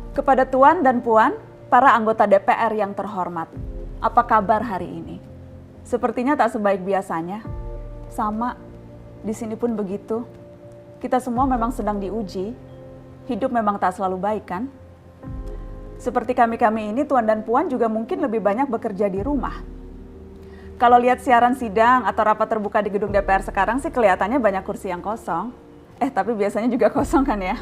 Kepada Tuan dan Puan, para anggota DPR yang terhormat, apa kabar hari ini? Sepertinya tak sebaik biasanya. Sama, di sini pun begitu. Kita semua memang sedang diuji. Hidup memang tak selalu baik, kan? Seperti kami-kami ini, Tuan dan Puan juga mungkin lebih banyak bekerja di rumah. Kalau lihat siaran sidang atau rapat terbuka di gedung DPR sekarang sih kelihatannya banyak kursi yang kosong. Tapi biasanya juga kosong kan ya?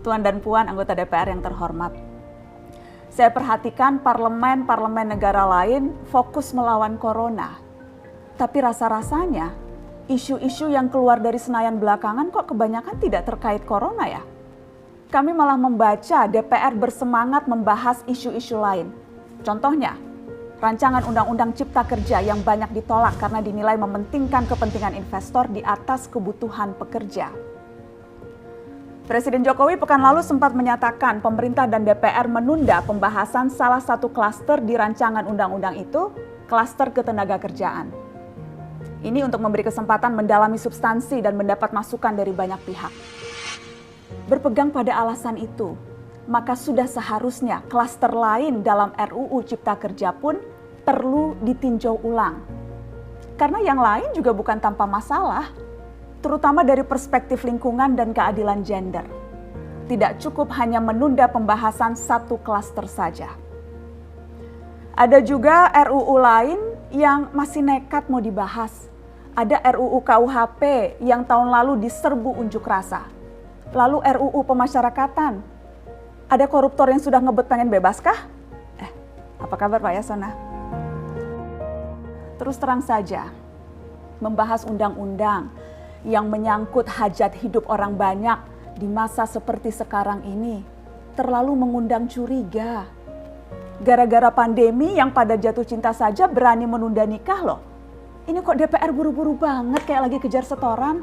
Tuan dan Puan anggota DPR yang terhormat. Saya perhatikan parlemen-parlemen negara lain fokus melawan corona. Tapi rasa-rasanya isu-isu yang keluar dari Senayan belakangan kok kebanyakan tidak terkait corona ya? Kami malah membaca DPR bersemangat membahas isu-isu lain. Contohnya, rancangan Undang-Undang Cipta Kerja yang banyak ditolak karena dinilai mementingkan kepentingan investor di atas kebutuhan pekerja. Presiden Jokowi pekan lalu sempat menyatakan pemerintah dan DPR menunda pembahasan salah satu klaster di rancangan undang-undang itu, klaster ketenagakerjaan. Ini untuk memberi kesempatan mendalami substansi dan mendapat masukan dari banyak pihak. Berpegang pada alasan itu, maka sudah seharusnya klaster lain dalam RUU Cipta Kerja pun perlu ditinjau ulang. Karena yang lain juga bukan tanpa masalah, terutama dari perspektif lingkungan dan keadilan gender. Tidak cukup hanya menunda pembahasan satu klaster saja. Ada juga RUU lain yang masih nekat mau dibahas. Ada RUU KUHP yang tahun lalu diserbu unjuk rasa. Lalu RUU pemasyarakatan. Ada koruptor yang sudah ngebet pengen bebas kah? Apa kabar Pak Yasona? Terus terang saja, membahas undang-undang yang menyangkut hajat hidup orang banyak di masa seperti sekarang ini terlalu mengundang curiga. Gara-gara pandemi yang pada jatuh cinta saja berani menunda nikah loh. Ini kok DPR buru-buru banget kayak lagi kejar setoran?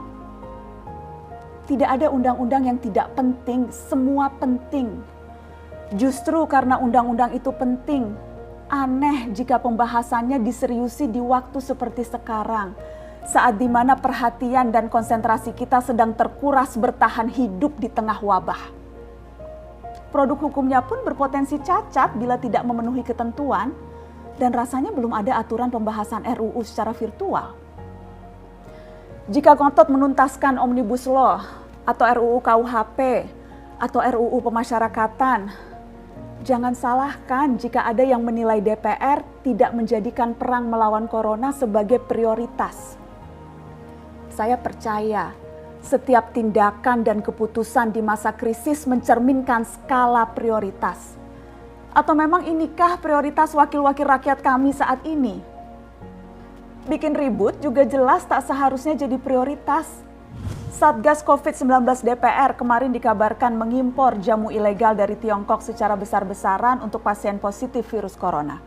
Tidak ada undang-undang yang tidak penting, semua penting. Justru karena undang-undang itu penting, aneh jika pembahasannya diseriusi di waktu seperti sekarang. Saat dimana perhatian dan konsentrasi kita sedang terkuras bertahan hidup di tengah wabah. Produk hukumnya pun berpotensi cacat bila tidak memenuhi ketentuan dan rasanya belum ada aturan pembahasan RUU secara virtual. Jika ngotot menuntaskan Omnibus Law atau RUU KUHP atau RUU pemasyarakatan, jangan salahkan jika ada yang menilai DPR tidak menjadikan perang melawan corona sebagai prioritas. Saya percaya setiap tindakan dan keputusan di masa krisis mencerminkan skala prioritas. Atau memang inikah prioritas wakil-wakil rakyat kami saat ini? Bikin ribut juga jelas tak seharusnya jadi prioritas. Satgas COVID-19 DPR kemarin dikabarkan mengimpor jamu ilegal dari Tiongkok secara besar-besaran untuk pasien positif virus corona.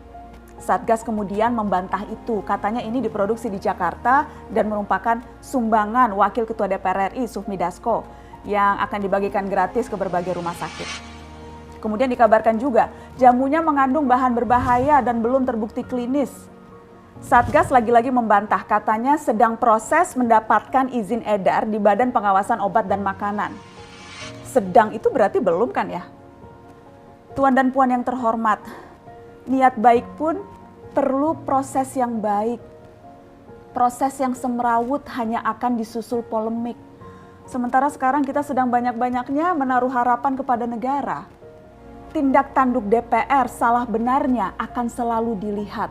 Satgas kemudian membantah itu, katanya ini diproduksi di Jakarta dan merupakan sumbangan Wakil Ketua DPR RI Sufmi Dasko yang akan dibagikan gratis ke berbagai rumah sakit. Kemudian dikabarkan juga jamunya mengandung bahan berbahaya dan belum terbukti klinis. Satgas lagi-lagi membantah, katanya sedang proses mendapatkan izin edar di Badan Pengawasan Obat dan Makanan. Sedang itu berarti belum kan ya? Tuan dan Puan yang terhormat, niat baik pun perlu proses yang baik. Proses yang semrawut hanya akan disusul polemik. Sementara sekarang kita sedang banyak-banyaknya menaruh harapan kepada negara. Tindak tanduk DPR salah benarnya akan selalu dilihat.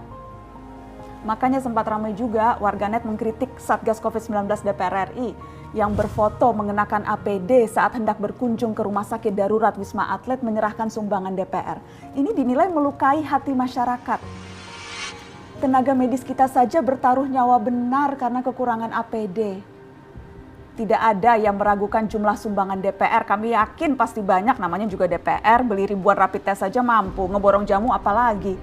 Makanya sempat ramai juga warganet mengkritik Satgas COVID-19 DPR RI yang berfoto mengenakan APD saat hendak berkunjung ke rumah sakit darurat Wisma Atlet menyerahkan sumbangan DPR. Ini dinilai melukai hati masyarakat. Tenaga medis kita saja bertaruh nyawa benar karena kekurangan APD. Tidak ada yang meragukan jumlah sumbangan DPR. Kami yakin pasti banyak, namanya juga DPR, beli ribuan rapid test saja mampu, ngeborong jamu apalagi.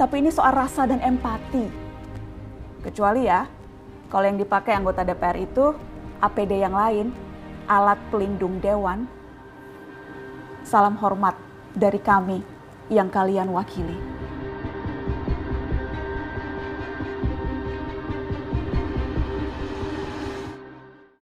Tapi ini soal rasa dan empati. Kecuali ya, kalau yang dipakai anggota DPR itu APD yang lain, alat pelindung dewan. Salam hormat dari kami yang kalian wakili.